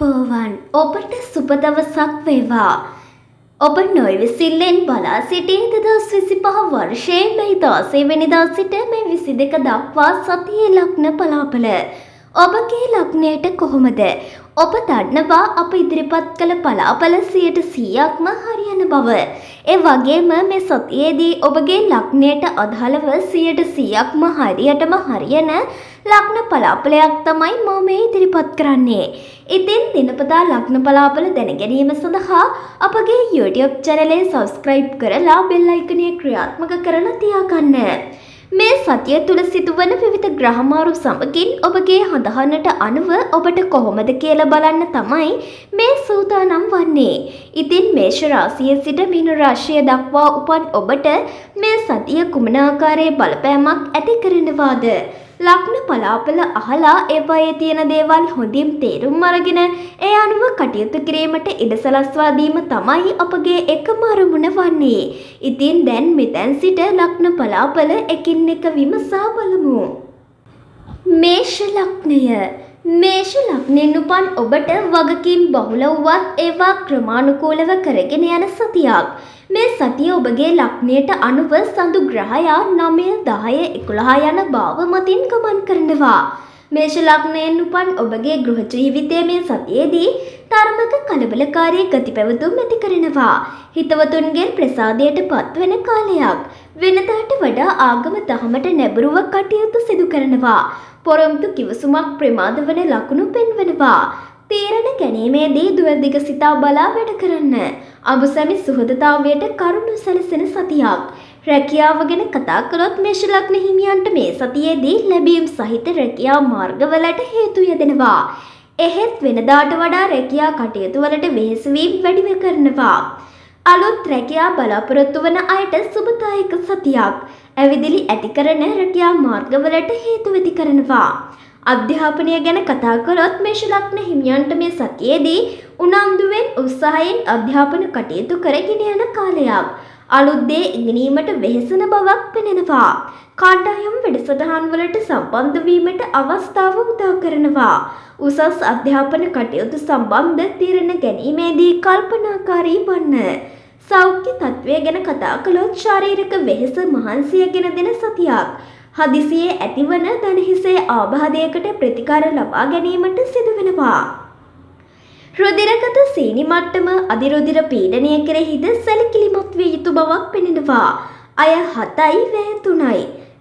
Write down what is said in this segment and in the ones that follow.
අයිබෝවන් ඔබට සුබ දවසක් වේවා. ඔබ නොයවිසිල්ලෙන් බලා සිටියේ 2025 වර්ෂයේ මැයි 16 වෙනිදා සිට මැයි 22 දක්වා සතියේ ලග්න පලාපල. ඔබගේ ලග්නයට කොහොමද? ඔබ දන්නවා අප ඉදිරිපත් කළ පලාපල 100%ක්ම හරියන බව. ඒ වගේම මේ සතියේදී ඔබගේ ලග්නයට අදාළව 100%ක්ම හරියටම හරියන ලග්න පලාපලයක් තමයි මම මේ ඉදිරිපත් කරන්නේ. ඉතින් දිනපතා ලග්න පලාපල දැන ගැනීම සඳහා අපගේ YouTube channel එක subscribe කරලා bell icon එක ක්‍රියාත්මක කරලා තියාගන්න. මේ සතිය තුල සිදුවන විවිධ ග්‍රහමාරු සමගින් ඔබගේ හඳහනට අනුව ඔබට කොහොමද කියලා බලන්න තමයි මේ සූදානම් වන්නේ. ඉතින් මේෂ රාශියේ සිට මීන රාශිය දක්වා උපන් ඔබට මේ සතිය කුමන ආකාරයේ බලපෑමක් ඇති කරනවාද? ලග්න පලාපල අහලා ඒවායේ තියෙන දේවල් හොඳින් තේරුම් අරගෙන ඒ අනුව කටයුතු කිරීමට ඉඩ සලස්වා දීම තමයි අපගේ එකම අරමුණ වන්නේ. ඉතින් දැන් මෙතෙන් සිට ලග්න පලාපල එකින් එක විමසා බලමු. මේෂ ලග්නය. මේෂ ලග්නෙන් උපන් ඔබට වගකීම් බහුල වුවත් ඒවා ක්‍රමානුකූලව කරගෙන යන සතියක්. මේ සතිය ඔබගේ ලග්නයට අනුව සඳු ග්‍රහයා 9, 10, 11 යන භාව මතින් ගමන් කරනවා. මේෂ ලග්නයෙන් උපන් ඔබගේ ගෘහ ජීවිතයේ මේ සතියේදී තරමක කලබලකාරී ගති පැවතුම් ඇති කරනවා. හිතවතුන්ගේ ප්‍රසාදයට පත්වෙන කාලයක්. වෙනදාට වඩා ආගම දහමට නැඹුරුව කටයුතු සිදු කරනවා. පොරොන්දු කිවසුමක් ප්‍රමාද වන ලකුණු පෙන්වනවා. තීරණ ගැනීමේදී දුරදිග සිතා බලා වැඩ කරන්න. අඹසැමි සුහදතාවයට කරුණු සැලසෙන සතියක්. රැකියාව ගැන කතා කළොත් මේෂ ලග්න හිමියන්ට මේ සතියේදී ලැබීම් සහිත රැකියා මාර්ගවලට හේතු යෙදෙනවා. එහෙත් වෙනදාට වඩා රැකියා කටයුතු වලට වෙහෙස වීම වැඩිව කරනවා. අලුත් රැකියා බලාපොරොත්තු වන අයට සුබදායක සතියක්. ඇවිදිලි ඇති කරන රැකියා මාර්ගවලට හේතු ඇති කරනවා. අධ්‍යාපනය ගැන කතා කළොත් මේෂ ලග්න හිමියන්ට මේ සතියේදී උනන්දුවෙන් උත්සාහයෙන් අධ්‍යාපන කටයුතු කරගෙන යන කාලයක්. අලුත් දේ ඉගෙනීමට වෙහෙසන බවක් පෙනෙනවා. කාණ්ඩායම් වැඩසටහන් වලට සම්බන්ධ වීමට අවස්ථාව උදා කරනවා. උසස් අධ්‍යාපන කටයුතු සම්බන්ධ තීරණ ගැනීමේදී කල්පනාකාරී වන්න. සෞඛ්‍ය තත්ත්වය ගැන කතා කළොත් ශාරීරික වෙහෙස මහන්සිය ගෙන දෙන සතියක්. හදිසියේ ඇතිවන ධනහිසේ ආබාධයකට ප්‍රතිකාර ලබා ගැනීමට සිදු වෙනවා. රුධිරගත සීනි මට්ටම අධිරුධිර පීඩනය කෙරෙහිද සැලකිලිමත් විය යුතු බවක් පෙනෙනවා. අය 7යි වැය 3යි.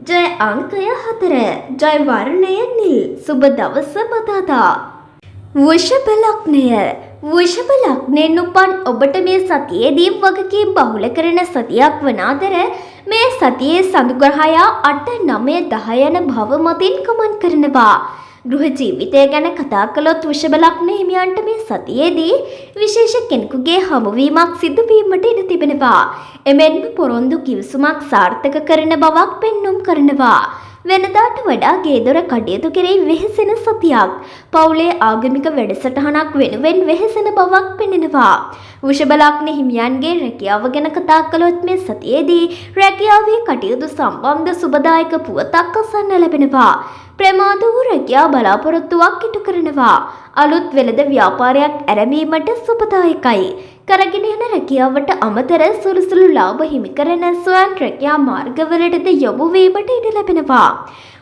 ජය අංකය 4. ජය වර්ණය නිල්. සුබ දවස බදාදා. වෘෂභ ලග්නය. වෘෂභ ලග්නයෙන් උපන් ඔබට මේ සතියේදී වගකීම් බහුල කරන සතියක් වන අතර මේ සතියේ සඳු ග්‍රහයා 8, 9, 10 යන භව මතින් ගමන් කරනවා. ගෘහ ජීවිතය ගැන කතා කළොත් වෘෂභ ලග්න හිමියන්ට මේ සතියේදී විශේෂ කෙනෙකුගේ හමුවීමක් සිදු වීමට ඉඩ තිබෙනවා. එමෙන්ම පොරොන්දු කිවිසුමක් සාර්ථක කරන බවක් පෙන්눔 කරනවා. වෙනදාට වඩා ගේදොර කටයුතු කෙරෙහි වෙහෙසෙන සතියක්. පවුලේ ආගමික වැඩසටහනක් වෙනුවෙන් වෙහෙසෙන බවක් පෙනෙනවා. වෘෂභ ලග්න හිමියන්ගේ රැකියාව ගැන කතා කළොත් මේ සතියේදී රැකියාවේ කටයුතු සම්බන්ධ සුබදායක පුවතක් අසන්න ලැබෙනවා. ප්‍රමාද වූ රැකියා බලාපොරොත්තුවක් ඉටු කරනවා. අලුත් වෙළඳ ව්‍යාපාරයක් ආරම්භීමට සුබදායකයි. කරගෙන යන රැකියාවට අමතර සුළු සුළු ලාභ හිමි කරන ස්වයං රැකියා මාර්ගවලටද යොමු වීමට ඉඩ ලැබෙනවා.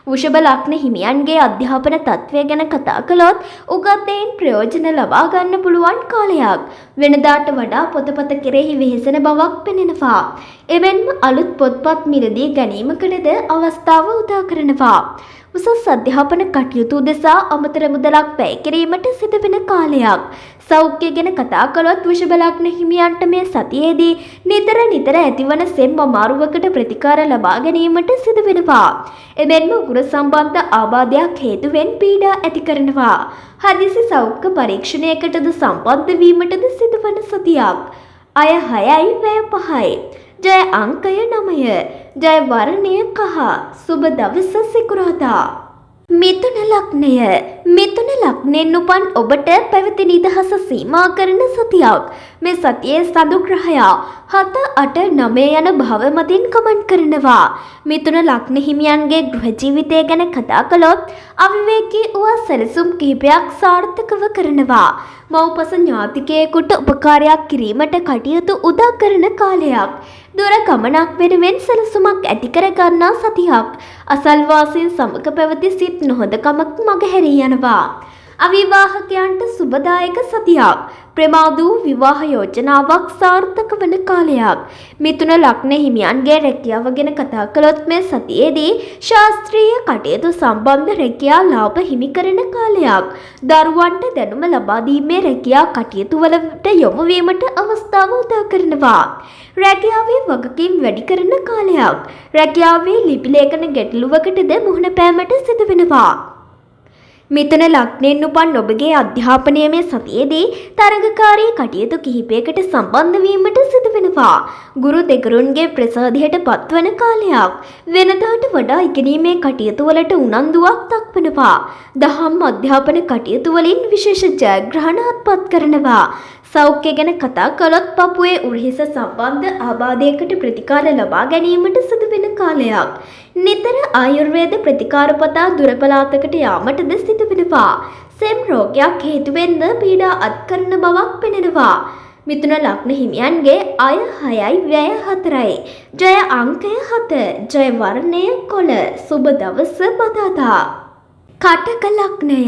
වෘෂභ ලග්න හිමියන්ගේ අධ්‍යාපන තත්ත්වය ගැන කතා කළොත් උගත් දෙයින් ප්‍රයෝජන ලබා ගන්න පුළුවන් කාලයක්. වෙනදාට වඩා පොතපත කෙරෙහි වෙහෙසෙන බවක් පෙනෙනවා. එමෙන්ම අලුත් පොත්පත් මිලදී ගැනීමකටද අවස්ථාව උදා කරනවා. උසස් අධ්‍යාපන කටයුතු උදෙසා අමතර මුදලක් වැය කිරීමට සිදුවෙන කාලයක්. සෞඛ්‍ය ගැන කතා කළොත් වෘෂභ ලග්න හිමියන්ට මේ සතියේදී නිතර ඇතිවන සෙම් අමාරුවකට ප්‍රතිකාර ලබා ගැනීමට සිදු වෙනවා. එමෙන්ම උගුර සම්බන්ධ ආබාධයක් හේතුවෙන් පීඩා ඇති කරනවා. හදිසි සෞඛ්‍ය පරීක්ෂණයකටද සම්බන්ධ වීමටද සිදුවන සතියක්. අය 6යි වැය 5යි. ජය අංකය 9. ජය වර්ණය කහ. සුබ දවස සිකුරාදා. මිථුන ලග්නය. මිථුන ලග්නයෙන් උපන් ඔබට පැවති නිදහස සීමා කරන සතියක්. මේ සතියේ සඳු ග්‍රහයා 7, 8, 9 යන භව මතින් ගමන් කරනවා. මිථුන ලග්න හිමියන්ගේ ගෘහ ජීවිතය ගැන කතා කළොත් අවිවේකී වූ සැලසුම් කිහිපයක් සාර්ථකව කරනවා. මව්පස ඥාතිකයෙකුට උපකාරයක් කිරීමට කටයුතු උදා කරන කාලයක්. දුර ගමනක් වෙනුවෙන් සැලසුමක් ඇති කර ගන්නා සතියක්. අසල්වාසීන් සමග පැවති සිත් නොහොදකමක් මගහැරී යනවා. අවිවාහකයන්ට සුබදායක සතියක්. ප්‍රමාදූ විවාහ යෝජනාවක් සාර්ථක වන කාලයක්. මිථුන ලග්න හිමියන්ගේ රැකියාව ගැන කතා කළොත් මේ සතියේදී ශාස්ත්‍රීය කටයුතු සම්බන්ධ රැකියා ලාභ හිමි කරන කාලයක්. දරුවන්ට දැනුම ලබා දීමේ රැකියා කටයුතු වලට යොමු වීමට අවස්ථාව උදා කරනවා. රැකියාවේ වගකීම් වැඩි කරන කාලයක්. රැකියාවේ ලිපි ලේඛන ගැටලුවකටද මුහුණ පෑමට සිදු වෙනවා. මිථුන ලග්නයෙන් උපන් ඔබගේ අධ්‍යාපනය මේ සතියේදී තරගකාරී කටයුතු කිහිපයකට සම්බන්ධ වීමට සිදු වෙනවා. ගුරු දෙගුරුන්ගේ ප්‍රසාදයට පත්වන කාලයක්. වෙනදාට වඩා ඉගෙනීමේ කටයුතු වලට උනන්දුවක් දක්වනවා. දහම් අධ්‍යාපන කටයුතු වලින් විශේෂ ජයග්‍රහණ අත්පත් කරනවා. සෞඛ්‍ය ගැන කතා කළොත් පපුවේ උරහිස සම්බන්ධ ආබාධයකට ප්‍රතිකාර ලබා ගැනීමට සිදු වෙන කාලයක්. නිතර ආයුර්වේද ප්‍රතිකාර පතා දුර පළාතකට යාමටද සිදු වෙනවා. සෙම් රෝගයක් හේතුවෙන්ද පීඩා අත්කරන බවක් පෙනෙනවා. මිථුන ලග්න හිමියන්ගේ අය 6යි වැය 4යි. ජය අංකය 7. ජය වර්ණය කොළ. සුබ දවස බදාදා. කටක ලග්නය.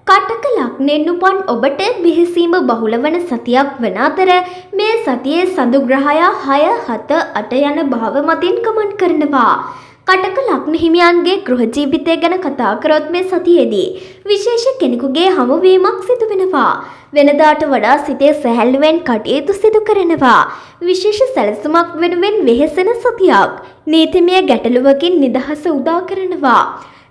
කටක ලග්නයෙන් උපන් ඔබට බිහිසීම බහුල වන සතියක් වන අතර මේ සතියේ සඳු ග්‍රහයා 6, 7, 8 යන භව මතින් ගමන් කරනවා. කටක ලග්න හිමියන්ගේ ගෘහ ජීවිතය ගැන කතා කරොත් මේ සතියේදී විශේෂ කෙනෙකුගේ හමුවීමක් සිදු වෙනවා. වෙනදාට වඩා සිතේ සැහැල්ලුවෙන් කටයුතු සිදු කරනවා. විශේෂ සැලසුමක් වෙනුවෙන් වෙහෙසෙන සතියක්. නීතිමය ගැටලුවකින් නිදහස උදා කරනවා.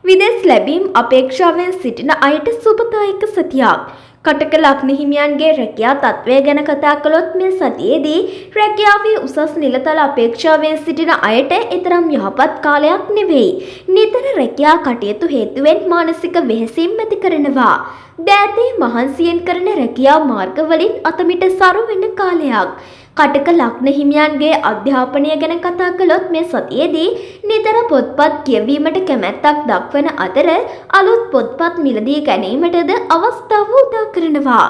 විදෙස් ලැබීම් අපේක්ෂාවෙන් සිටින අයට සුබදායක සතියක්. කටක ලග්න හිමියන්ගේ රැකියා තත්ත්වය ගැන කතා කළොත් මේ සතියේදී රැකියාවේ උසස් නිලතල අපේක්ෂාවෙන් සිටින අයට ඊතරම් යහපත් කාලයක් නෙවෙයි. නිතර රැකියා කටයුතු හේතුවෙන් මානසික වෙහෙසීම් ඇති කරනවා. දෑතේ මහන්සියෙන් කරන රැකියා මාර්ගවලින් අතමිට සරු වෙන කාලයක්. කටක ලග්න හිමියන්ගේ අධ්‍යාපනය ගැන කතා කළොත් මේ සතියේදී නිතර පොත්පත් කියවීමට කැමැත්තක් දක්වන අතර අලුත් පොත්පත් මිලදී ගැනීමටද අවස්ථාව උදා කරනවා.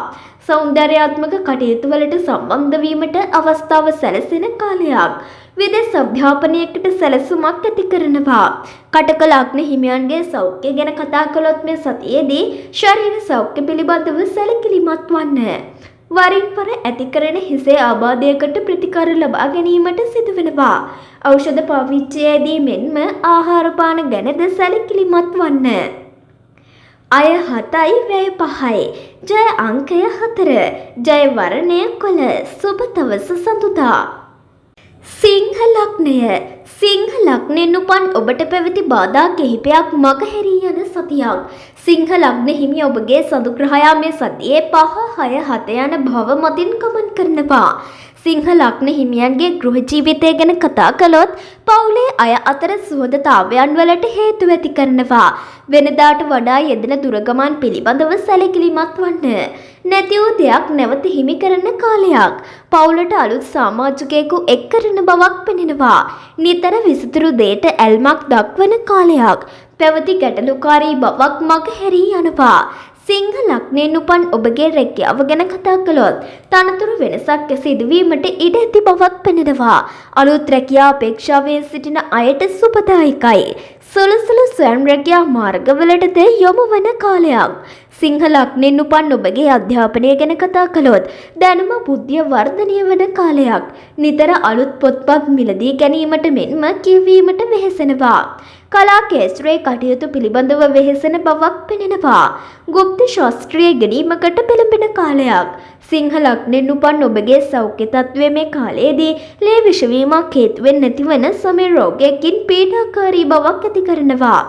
සෞන්දර්යාත්මක කටයුතු වලට සම්බන්ධ වීමට අවස්ථාව සැලසෙන කාලයක්. විදේශ අධ්‍යාපනයකට සැලසුමක් ඇති කරනවා. කටක ලග්න හිමියන්ගේ සෞඛ්‍ය ගැන කතා කළොත් මේ සතියේදී ශරීර සෞඛ්‍ය පිළිබඳව සැලකිලිමත් වන්න. වරින් වර ඇති කරන හිසේ ආබාධයකට ප්‍රතිකාර ලබා ගැනීමට සිදු වෙනවා. ඖෂධ පාවිච්චයේදී මෙන්ම ආහාර පාන ගැනද සැලකිලිමත් වන්න. අය 7යි වැය 5යි. ජය අංකය 4. ජය වර්ණය කොළ. සුබ දවස සඳුදා. සිංහ ලග්නය. සිංහ ලග්නයෙන් උපන් ඔබට පැවති බාධා කිහිපයක් මගහැරී යන සතියක්. සිංහ ලග්න හිමි ඔබගේ සඳු ග්‍රහයා මේ සතියේ 5, 6, 7 යන භව මතින් ගමන් කරනවා. සිංහ ලග්න හිමියන්ගේ ගෘහ ජීවිතය ගැන කතා කළොත් පවුලේ අය අතර සුහදතාවයන් වලට හේතු ඇති කරනවා. වෙනදාට වඩා යෙදෙන දුරගමන් පිළිබඳව සැලකිලිමත් වන්න. නැති වූ දෙයක් නැවත හිමි කරන කාලයක්. පවුලට අලුත් සමාජිකයෙකු එක් කරන බවක් පෙනෙනවා. නිතර විසිතුරු දෙයට ඇල්මක් දක්වන කාලයක්. පැවති ගැටලුකාරී බවක් මගහැරී යනවා. සිංහ ලග්නයෙන් උපන් ඔබගේ රැකියාව ගැන කතා කළොත් තනතුරු වෙනසක් සිදුවීමට ඉඩ ඇති බවක් පෙනෙනවා. අලුත් රැකියා අපේක්ෂාවෙන් සිටින අයට සුබදායකයි. සුළු සුළු ස්වයං රැකියා මාර්ගවලටද යොමු වන කාලයක්. සිංහ ලග්නයෙන් උපන් ඔබගේ අධ්‍යාපනය ගැන කතා කළොත් දැනුම බුද්ධිය වර්ධනය වන කාලයක්. නිතර අලුත් පොත්පත් මිලදී ගැනීමට මෙන්ම කියවීමට වෙහෙසෙනවා. කලා කේස්ත්‍රයේ කටයුතු පිළිබඳව වෙහෙසෙන බවක් පෙනෙනවා. ගුප්ත ශාස්ත්‍රීය ඉගෙනීමකට පෙළඹෙන කාලයක්. සිංහ ලග්නයෙන් උපන් ඔබගේ සෞඛ්‍ය තත්ත්වය මේ කාලයේදී ලේ විෂවීමක් හේතුවෙන් නැතිවන සමේ රෝගයකින් පීඩාකාරී බවක් ඇති කරනවා.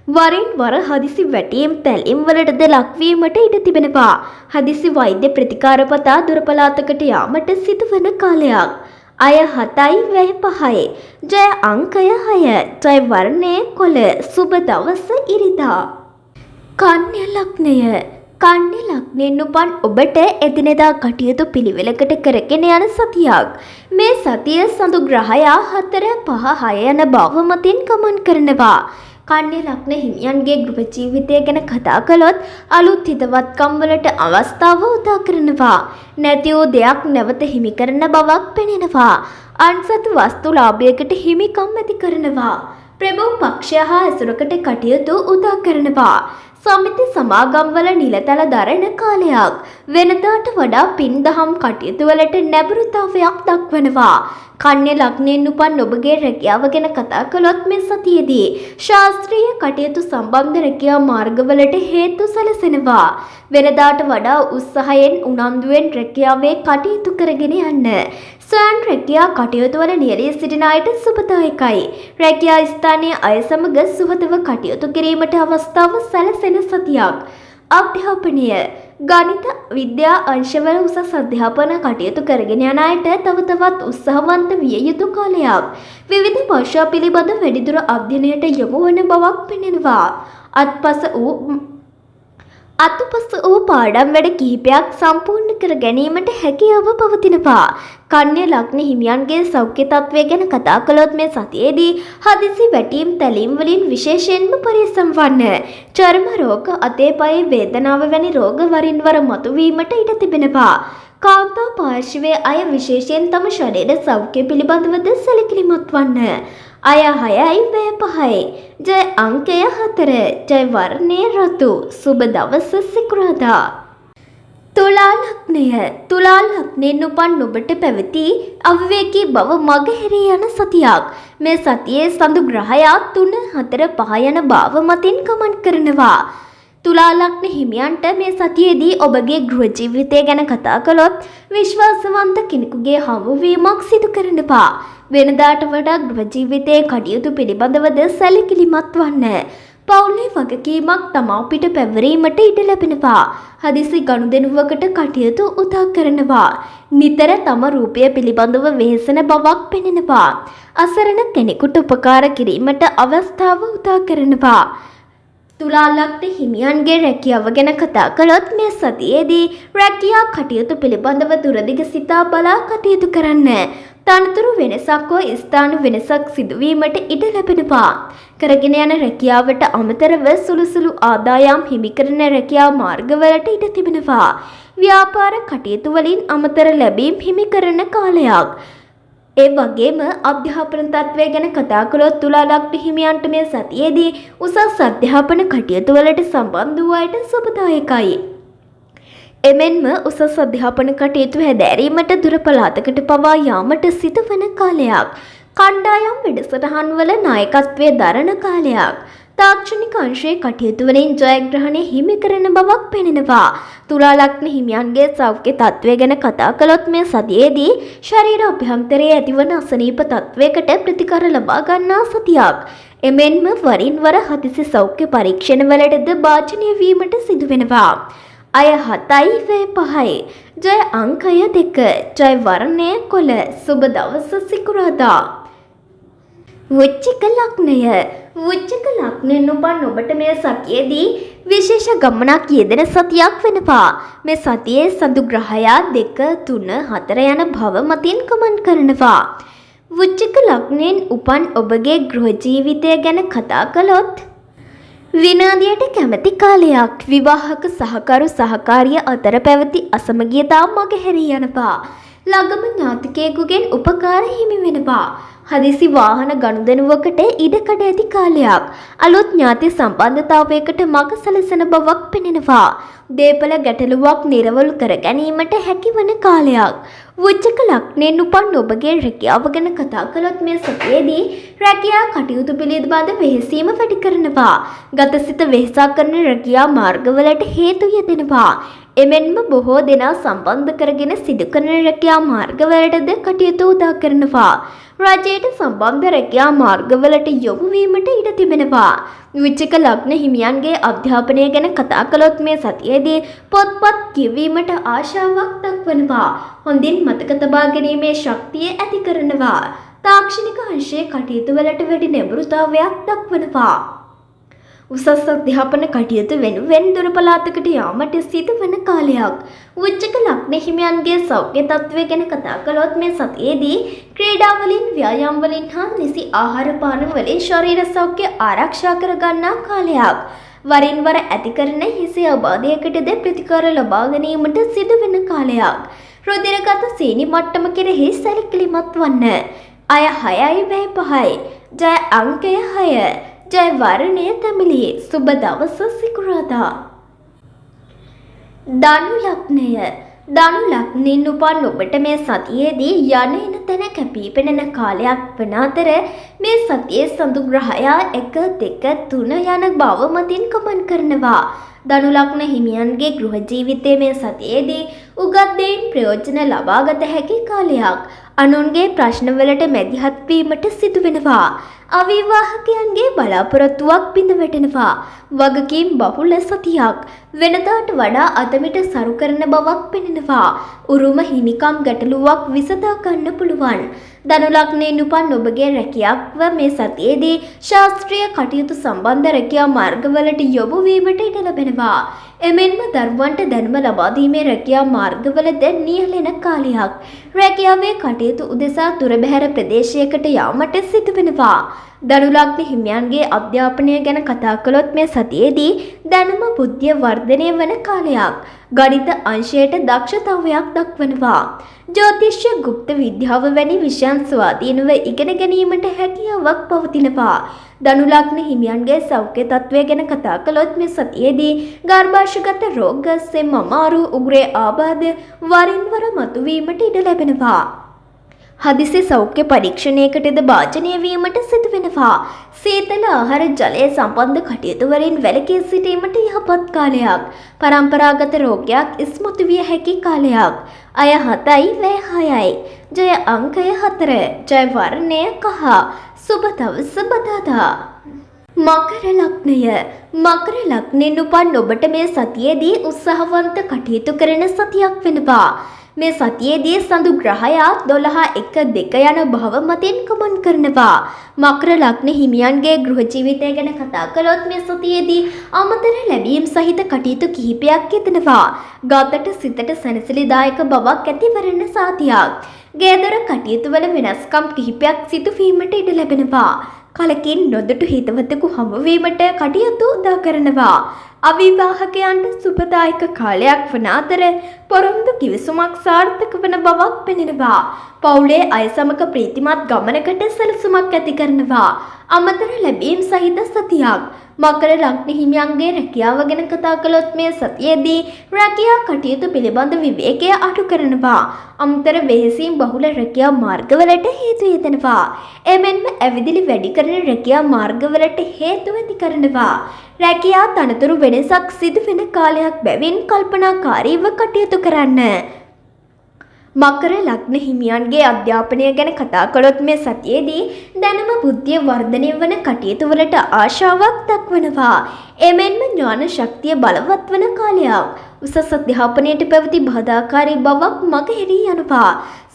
වරින් වර හදිසි වැටීම් තැලීම් වලටද ලක්වීමට ඉඩ තිබෙනවා. හදිසි වෛද්‍ය ප්‍රතිකාර පතා දුර පළාතකට යාමට සිදුවන කාලයක්. අය 7යි වැය 5යි. ජය අංකය 6. ජය වර්ණය කොළ. සුබ දවස ඉරිදා. කන්‍ය ලග්නය කන්‍ය ලග්නයෙන් උපන් ඔබට එදිනෙදා කටයුතු පිළිවෙලකට කරගෙන යන සතියක්. මේ සතිය සඳු ග්‍රහයා 4, 5, 6 යන භව මතින් ගමන් කරනවා. කන්‍ය ලග්න හිමියන්ගේ ගෘහ ජීවිතය ගැන කතා කළොත් අලුත් හිතවත්කම් වලට අවස්ථාව උදා කරනවා. නැති වූ දෙයක් නැවත හිමි කරන බවක් පෙනෙනවා. අන්සතු වස්තු ලාභයකට හිමිකම් ඇති කරනවා. ප්‍රභූ පක්ෂය හා ඇසුරකට කටයුතු උදා කරනවා. සමිති සමාගම්වල නිලතල දරන කාලයක්. වෙනදාට වඩා පින් දහම් කටයුතු වලට නැඹුරුතාවයක් දක්වනවා. කන්‍ය ලග්නයෙන් උපන් ඔබගේ රැකියාව ගැන කතා කළොත් මේ සතියේදී ශාස්ත්‍රීය කටයුතු සම්බන්ධ රැකියා මාර්ගවලට හේතු සැලසෙනවා. වෙනදාට වඩා උත්සාහයෙන් උනන්දුවෙන් රැකියාවේ කටයුතු කරගෙන යන්න. ස්වයං රැකියා කටයුතු වල නියැලී සිටින අයට සුබදායකයි. රැකියා ස්ථානයේ අය සමග සුහදව කටයුතු කිරීමට අවස්ථාව සැලසෙන සතියක්. අධ්‍යාපනය ගණිත විද්‍යා අංශවල උසස් අධ්‍යාපන කටයුතු කරගෙන යන අයට තව තවත් උත්සාහවන්ත විය යුතු කාලයක්. විවිධ භාෂා පිළිබඳ වැඩිදුර අධ්‍යයනයට යොමු වන බවක් පෙනෙනවා. අතුපස වූ පාඩම් වැඩ කිහිපයක් සම්පූර්ණ කර ගැනීමට හැකියාව පවතිනවා. කන්‍ය ලග්න හිමියන්ගේ සෞඛ්‍ය තත්ත්වය ගැන කතා කළොත් මේ සතියේදී හදිසි වැටීම් තැලීම් වලින් විශේෂයෙන්ම පරිස්සම් වන්න. චර්ම රෝග, අතේ පයේ වේදනාව වැනි රෝග වරින් වර මතුවීමට ඉඩ තිබෙනවා. කාන්තා පාර්ශවයේ අය විශේෂයෙන් තම ශරීර සෞඛ්‍ය පිළිබඳවද සැලකිලිමත් වන්න. අය 6යි වැය 5යි. ජය අංකය 4. ජය වර්ණය රතු. සුබ දවස සිකුරාදා. තුලා ලග්නයෙන් උපන් ඔබට පැවති අවිවේකී බව මගහැරී යන සතියක්. මේ සතියේ සඳු ග්‍රහයා 3, 4, 5 යන භාව මතින් ගමන් කරනවා. තුලා ලග්න හිමියන්ට මේ සතියේදී ඔබගේ ගෘහ ජීවිතය ගැන කතා කළොත් විශ්වාසවන්ත කෙනෙකුගේ හමුවීමක් සිදු කරනවා. වෙනදාට වඩා ගෘහ ජීවිතයේ කටයුතු පිළිබඳවද සැලකිලිමත් වන්න. පවුලේ වගකීමක් තමා පිට පැවරීමට ඉඩ ලැබෙනවා. හදිසි ගනුදෙනුවකට කටයුතු උදා කරනවා. නිතර තම රූපය පිළිබඳව වෙහෙසෙන බවක් පෙනෙනවා. අසරණ කෙනෙකුට උපකාර කිරීමට අවස්ථාව උදා කරනවා. තුලා ලග්න හිමියන්ගේ රැකියාව ගැන කතා කළොත් මේ සතියේදී රැකියා කටයුතු පිළිබඳව දුරදිග සිතා බලා කටයුතු කරන්න. තනතුරු වෙනසක් හෝ ස්ථාන වෙනසක් සිදුවීමට ඉඩ ලැබෙනවා. කරගෙන යන රැකියාවට අමතරව සුළු ආදායම් හිමි කරන රැකියා මාර්ගවලට ඉඩ තිබෙනවා. ව්‍යාපාර කටයුතු වලින් අමතර ලැබීම් හිමි කරන කාලයක්. ඒ වගේම අධ්‍යාපන තත්ත්වය ගැන කතා කළොත් තුලා ලග්න හිමියන්ට මේ සතියේදී උසස් අධ්‍යාපන කටයුතු වලට සම්බන්ධ වූ අයට සුබදායකයි. එමෙන්ම උසස් අධ්‍යාපන කටයුතු හැදෑරීමට දුර පළාතකට පවා යාමට සිදුවන කාලයක්. කණ්ඩායම් වැඩසටහන් වල නායකත්වයේ දරන කාලයක්. තාක්ෂණික අංශයේ කටයුතු වලින් ජයග්‍රහණය හිමි කරන බවක් පෙනෙනවා. තුලා ලග්න හිමියන්ගේ සෞඛ්‍ය තත්ත්වය ගැන කතා කළොත් මේ සතියේදී ශරීර අභ්‍යන්තරයේ ඇතිවන අසනීප තත්ත්වයකට ප්‍රතිකාර ලබා ගන්නා සතියක්. එමෙන්ම වරින් වර හදිසි සෞඛ්‍ය පරීක්ෂණ වලටද භාජනය වීමට සිදු වෙනවා. අය 7යි වැය 5යි. ජය අංකය 2. ජය වර්ණය කොළ. සුබ දවස සිකුරාදා. වෘශ්චික ලග්නයෙන් උපන් ඔබට මේ සතියේදී විශේෂ ගමනක් යෙදෙන සතියක් වෙනවා. මේ සතියේ සඳු ග්‍රහයා 2, 3, 4 යන භව මතින් ගමන් කරනවා. වෘශ්චික ලග්නයෙන් උපන් ඔබගේ ගෘහ ජීවිතය ගැන කතා කළොත් විනාදියට කැමැති කාලයක්. විවාහක සහකරු සහකාරිය අතර පැවති අසමගියතා මගහැරී යනවා. ළඟම ඥාතිකයෙකුගෙන් උපකාර හිමි වෙනවා. හදිසි වාහන ගනුදෙනුවකට ඉඩකඩ ඇති කාලයක්. අලුත් ඥාති සම්බන්ධතාවයකට මඟ සැලසෙන බවක් පෙනෙනවා. දේපල ගැටලුවක් නිරවුල් කර ගැනීමට හැකිවන කාලයක්. වෘශ්චික ලග්නයෙන් උපන් ඔබගේ රැකියාව ගැන කතා කළොත් මේ සතියේදී රැකියා කටයුතු පිළිබඳ වෙහෙසීම වැඩි කරනවා. ගතසිත වෙහෙසක් කරන රැකියා මාර්ගවලට හේතු යෙදෙනවා. එමෙන්ම බොහෝ දෙනා සම්බන්ධ කරගෙන සිදු කරන රැකියා මාර්ගවලටද කටයුතු උදා කරනවා. රජයට සම්බන්ධ රැකියා මාර්ගවලට යොමු වීමට ඉඩ තිබෙනවා. වෘශ්චික ලග්න හිමියන්ගේ අධ්‍යාපනය ගැන කතා කළොත් මේ සතියේදී පොත්පත් කියවීමට ආශාවක් දක්වනවා. හොඳින් මතක තබා ගැනීමේ ශක්තිය ඇති කරනවා. තාක්ෂණික අංශයේ කටයුතු වලට වැඩි නැඹුරුතාවයක් දක්වනවා. උසස් අධ්‍යාපන කටයුතු වෙනුවෙන් දුර පළාතකට යාමට සිදුවන කාලයක්. වෘශ්චික ලග්න හිමියන්ගේ සෞඛ්‍ය තත්ත්වය ගැන කතා කළොත් මේ සතියේදී ක්‍රීඩා වලින්, ව්‍යායාම වලින් හා නිසි ආහාර පාන වලින් ශරීර සෞඛ්‍ය ආරක්ෂා කර ගන්නා කාලයක්. වරින් වර ඇති කරන හිසේ අබාධයකටද ප්‍රතිකාර ලබා ගැනීමට සිදුවෙන කාලයක්. රුධිරගත සීනි මට්ටම කෙරෙහි සැලකිලිමත් වන්න. අය 6යි වැය 5යි. ජය අංකය 6. ජය වර්ණය තැඹිලි. සුබ දවස සිකුරාදා. ධනු ලග්නය. ධනු ලග්නෙන් උපන් ඔබට මේ සතියේදී යන එන තැන කැපී පෙනෙන කාලයක් වන අතර මේ සතියේ සඳු ග්‍රහයා 1 2 3 යන බව මතින් ගමන් කරනවා. ධනු ලග්න හිමියන්ගේ ගෘහ ජීවිතයේ මේ සතියේදී උගත් දෙයින් ප්‍රයෝජන ලබා ගත හැකි කාලයක්. අනුන්ගේ ප්‍රශ්නවලට මැදිහත් වීමට සිදු වෙනවා. අවිවාහකයන්ගේ බලාපොරොත්තුවක් බිඳ වැටෙනවා. වගකීම් බහුල සතියක්. වෙනදාට වඩා අතමිට සරු කරන බවක් පෙනෙනවා. උරුම හිමිකම් ගැටලුවක් විසඳා ගන්න පුළුවන්. ධනු ලග්නයෙන් උපන් ඔබගේ රැකියාව මේ සතියේදී ශාස්ත්‍රීය කටයුතු සම්බන්ධ රැකියා මාර්ගවලට යොමු වීමට ඉඩ ලැබෙනවා. එමෙන්ම දරුවන්ට දැනුම ලබා දීමේ රැකියා මාර්ගවලද නියැලෙන කාලයක්. රැකියාවේ කටයුතු උදෙසා දුර බැහැර ප්‍රදේශයකට යාමට සිදු වෙනවා. ධනු ලග්න හිමියන්ගේ අධ්‍යාපනය ගැන කතා කළොත් මේ සතියේදී දැනුම බුද්ධිය වර්ධනය වන කාලයක්. ගණිත අංශයට දක්ෂතාවයක් දක්වනවා. ජ්‍යොතිෂ්‍ය, ගුප්ත විද්‍යාව වැනි විෂයන් ස්වාධීනව ඉගෙන ගැනීමට හැකියාවක් පවතිනවා. ධනු ලග්න හිමියන්ගේ සෞඛ්‍ය තත්ත්වය ගැන කතා කළොත් මේ සතියේදී ගර්භාෂයගත රෝග, සෙම් අමාරු, උග්‍රේ ආබාධ වරින් වර මතුවීමට ඉඩ ලැබෙනවා. හදිසි සෞඛ්‍ය පරීක්ෂණයකටද භාජනය වීමට සිදු වෙනවා. සීතල ආහාර, ජලය සම්බන්ධ කටයුතු වලින් වැළකී සිටීමට යහපත් කාලයක්. පරම්පරාගත රෝගයක් ඉස්මතු විය හැකි කාලයක්. අය 7යි වැය 6යි. ජය අංකය 4. ජය වර්ණය කහ. සුබ දවස බදාදා. මකර ලග්නය. මකර ලග්නෙන් උපන් ඔබට මේ සතියේදී උත්සාහවන්ත කටයුතු කරන සතියක් වෙනවා. මේ සතියේදී සඳු ග්‍රහයා 12 1 2 යන භව මතින් ගමන් කරනවා. මකර ලග්න හිමියන්ගේ ගෘහ ජීවිතය ගැන කතා කළොත් මේ සතියේදී අමතර ලැබීම් සහිත කටයුතු කිහිපයක් යෙදෙනවා. ගතට සිතට සැනසෙලිදායක බවක් ඇතිවරන සාතියක්. ගේදර කටයුතු වල වෙනස්කම් කිහිපයක් සිදු වීමට ඉඩ ලැබෙනවා. කලකින් නොදුටු හිතවතෙකු හමුවීමට කටයුතු උදා කරනවා. අවිවාහකයන්ට සුබදායක කාලයක් වන අතර පොරොන්දු කිවිසුමක් සාර්ථක වන බවක් පෙනෙනවා. පවුලේ අය සමග ප්‍රීතිමත් ගමනකට සැලසුමක් ඇති කරනවා. අමතර ලැබීම් සහිත සතියක්. මකර ලග්න හිමියන්ගේ රැකියාව ගැන කතා කළොත් මේ සතියේදී රැකියා කටයුතු පිළිබඳ විවේකය අඩු කරනවා. අමතර වෙහෙසීම් බහුල රැකියා මාර්ගවලට හේතු යෙදෙනවා. එමෙන්ම ඇවිදිලි වැඩි කරන රැකියා මාර්ගවලට හේතු ඇති කරනවා. රැකියා තනතුරු වෙනසක් සිදු වෙන කාලයක් බැවින් කල්පනාකාරීව කටයුතු කරන්න. මකර ලග්න හිමියන්ගේ අධ්‍යාපනය ගැන කතා කළොත් මේ සතියේදී දැනුම බුද්ධිය වර්ධනය වන කටයුතු වලට ආශාවක් දක්වනවා. එමෙන්ම ඥාන ශක්තිය බලවත් වන කාලයක්. උසස් අධ්‍යාපනයට පැවති බාධාකාරී බවක් මගහැරී යනවා.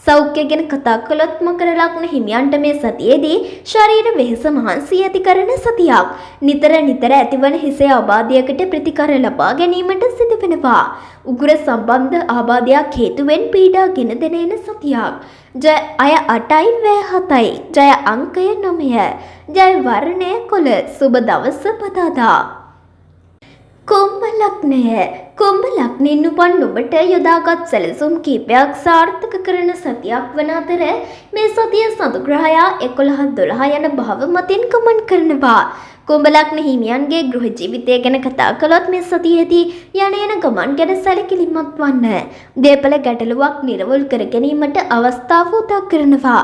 සෞඛ්‍ය ගැන කතා කළොත් මකර ලග්න හිමියන්ට මේ සතියේදී ශරීර වෙහෙස මහන්සිය ඇති කරන සතියක්. නිතර ඇතිවන හිසේ ආබාධයකට ප්‍රතිකාර ලබා ගැනීමට සිදු වෙනවා. උග්‍ර සම්බන්ධ ආබාධයක් හේතුවෙන් පීඩා ගෙන දෙන සතියක්. ජය අය 8යි වැය 7යි. ජය අංකය 9. ජය වර්ණය කොළ. සුබ දවස බදාදා. කුම්භ ලග්නය. කුම්භ ලග්නෙන් උපන් ඔබට යොදාගත් සැලසුම් කීපයක් සාර්ථක කරන සතියක් වන අතර මේ සතිය සඳු ග්‍රහයා 11 12 යන භව මතින් ගමන් කරනවා. කුම්භ ලග්න හිමියන්ගේ ගෘහ ජීවිතය ගැන කතා කළොත් මේ සතියේදී යන ගමන් ගැන සැලකිලිමත් වන්න. දේපල ගැටලුවක් නිරවුල් කර ගැනීමට අවස්ථාව උදා කරනවා.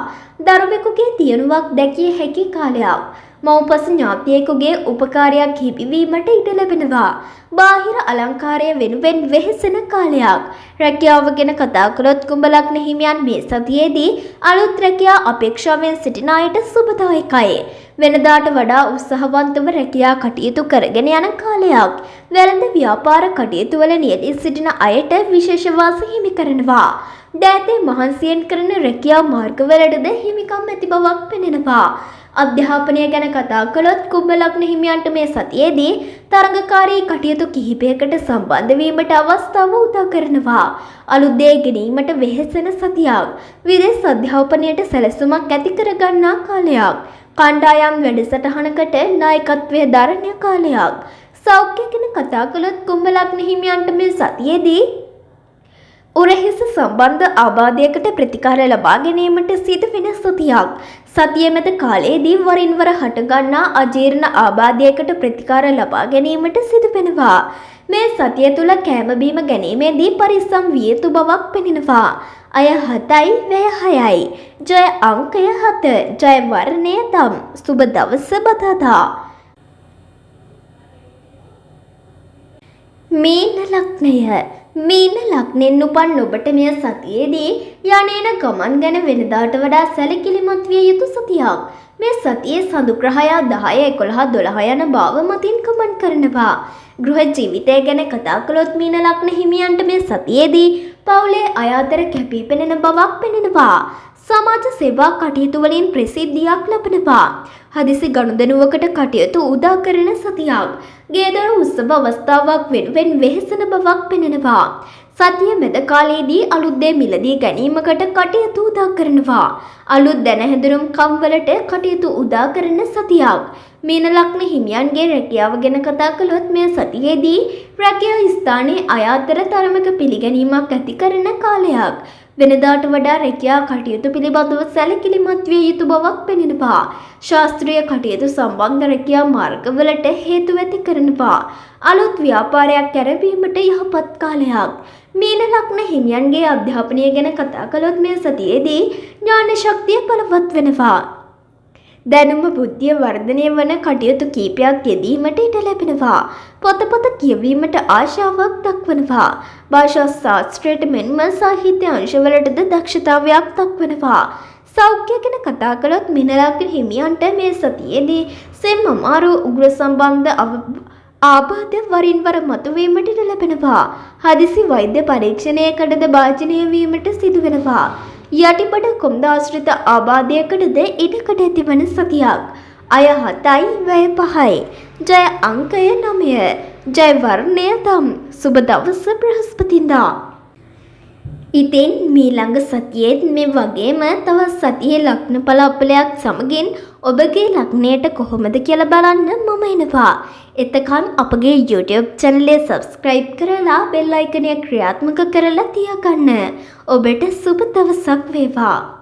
දරුවෙකුගේ දියුණුවක් දැකිය හැකි කාලයක්. මව්පස ඥාතියෙකුගේ උපකාරයක් හිමිවීමට ඉඩ ලැබෙනවා. බාහිර අලංකාරය වෙනුවෙන් වෙහෙසෙන කාලයක්. රැකියාව ගැන කතා කළොත් කුම්භ ලග්න හිමියන් මේ සතියේදී අලුත් රැකියා අපේක්ෂාවෙන් සිටින අයට සුබදායකයි. වෙනදාට වඩා උත්සාහවන්තව රැකියා කටයුතු කරගෙන යන කාලයක්. වැළඳ ව්‍යාපාර කටයුතු වල නියැලී සිටින අයට විශේෂ වාසි හිමි කරනවා. දෑතේ මහන්සියෙන් කරන රැකියා මාර්ගවලටද හිමිකම් ඇති බවක් පෙනෙනවා. අධ්‍යාපනය ගැන කතා කළොත් කුම්භ ලග්න හිමියන්ට මේ සතියේදී තරඟකාරී කටයුතු කිහිපයකට සම්බන්ධ වීමට අවස්ථාව උදා කරනවා. අලුත් දේ ගැනීමට වෙහෙසෙන සතියක්. විදේශ අධ්‍යාපනයට සැලසුමක් ඇති කරගන්නා කාලයක්. කණ්ඩායම් වැඩසටහනකට නායකත්වය දරන කාලයක්. සෞඛ්‍ය ගැන කතා කළොත් කුම්භ ලග්න හිමියන්ට මේ සතියේදී උරහිස සම්බන්ධ ආබාධයකට ප්‍රතිකාර ලබා ගැනීමට සිදුවෙන සතියක්. සතිය මැද කාලයේදී වරින් වර හටගන්නා අජීර්ණ ආබාධයකට ප්‍රතිකාර ලබා ගැනීමට සිදුවෙනවා. මේ සතිය තුල කැම බීම ගැනීමේදී පරිස්සම් විය යුතු බවක් පෙනෙනවා. අය 7යි වැය 6යි. ජය අංකය 7. ජය වර්ණය දම්. සුබ දවස බදාදා. මීන ලග්නය. මීන ලග්නෙන් උපන් ඔබට මෙය සතියේදී යන්නේන ගමන් ගැන වෙනදාට වඩා සැලකිලිමත් විය යුතු සතියක්. මේ සතියේ සඳු ග්‍රහය 10, 11, 12 යන භාව මතින් ගමන් කරනවා. ගෘහ ජීවිතය ගැන කතා කළොත් මීන ලග්න හිමියන්ට මේ සතියේදී පවුලේ අය අතර කැපී පෙනෙන බවක් පෙනෙනවා. සමාජ සේවා කටයුතු වලින් ප්‍රසිද්ධියක් ලබනවා. හදිසි ගනුදෙනුවකට කටයුතු උදා කරන සතියක්. ගේදොර උත්සව අවස්ථාවක් වෙනුවෙන් වෙහෙසන බවක් පෙනෙනවා. සතිය මැද කාලයේදී අලුත් දේ මිලදී ගැනීමකට කටයුතු උදා කරනවා. අලුත් දැන හැඳුනුම් කම්වලට කටයුතු උදා කරන සතියක්. මීන ලග්න හිමියන්ගේ රැකියාව ගැන කතා කළොත් මේ සතියේදී රැකියා ස්ථානයේ අය අතර තරමක පිළිගැනීමක් ඇති කරන කාලයක්. වෙනදාට වඩා රැකියා කටයුතු පිළිබඳව සැලකිලිමත් විය යුතු බවක් පෙනෙනවා. ශාස්ත්‍රීය කටයුතු සම්බන්ධ රැකියා මාර්ගවලට හේතු ඇති කරනවා. අලුත් ව්‍යාපාරයක් ආරම්භීමට යහපත් කාලයක්. මීන ලග්න හිමියන්ගේ අධ්‍යාපනය ගැන කතා කළොත් මේ සතියේදී ඥාන ශක්තිය බලවත් වෙනවා. දැනුම බුද්ධිය වර්ධනය වන කටයුතු කීපයක් යෙදීමට ඉඩ ලැබෙනවා. පොතපත කියවීමට ආශාවක් දක්වනවා. භාෂා ශාස්ත්‍රයට මෙන්ම සාහිත්‍ය අංශවලටද දක්ෂතාවයක් දක්වනවා. සෞඛ්‍ය ගැන කතා කළොත් මීන ලග්න හිමියන්ට මේ සතියේදී සෙම් අමාරු උග්‍ර සම්බන්ධ ආබාධ වරින් වර මතුවීමට ඉඩ ලැබෙනවා. හදිසි වෛද්‍ය පරීක්ෂණයකටද භාජනය වීමට සිදුවෙනවා. යටිබඩ කොන්ද ආශ්‍රිත ආබාධයකටද ඉඩකඩ ඇතිවන සතියක්. අය 7යි වැය 5යි. ජය අංකය 9. ජය වර්ණය දම්. සුබ දවස බ්‍රහස්පතින්දා. ඉතින් මීළඟ සතියේත් මේ වගේම තවත් සතියේ ලග්නඵල අපලයක් සමගින් ඔබගේ ලග්නයට කොහොමද කියලා බලන්න මම එනවා. එතකන් අපගේ YouTube channel එක subscribe කරලා bell icon එක ක්‍රියාත්මක කරලා තියාගන්න. ඔබට සුබ දවසක් වේවා.